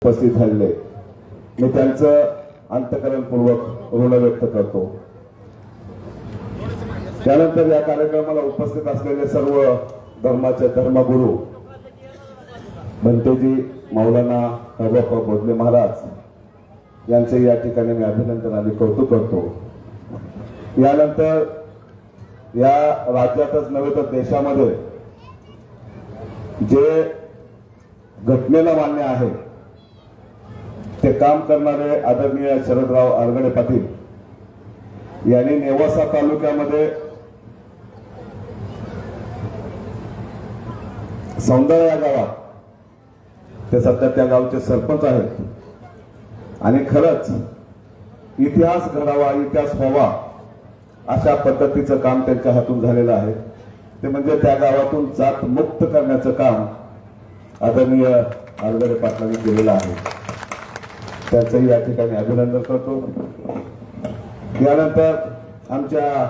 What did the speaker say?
उपस्थित झालेले मी त्यांचं अंतःकरणपूर्वक ऋण व्यक्त करतो। त्यानंतर या कार्यक्रमाला उपस्थित असलेले सर्व धर्माचे धर्मगुरू बनतेजी मौलाना हरबाप्पा बोधले महाराज यांचे या ठिकाणी मी अभिनंदन आणि कौतुक करतो। यानंतर या राज्यातच नव्हे तर देशामध्ये जे घटनेला मान्य आहे ते काम करणारे आदरणीय शरदराव आरगडे पाटील यांनी नेवासा तालुक्यामध्ये सौंदर्य या गावात ते सध्या त्या गावचे सरपंच आहेत आणि खरंच इतिहास घडावा इतिहास व्हावा अशा पद्धतीचं काम त्यांच्या हातून झालेलं आहे। ते म्हणजे त्या गावातून जात मुक्त करण्याचं काम आदरणीय आरगडे पाटलांनी केलेलं आहे। त्यांचंही या ठिकाणी अभिनंदन करतो। यानंतर आमच्या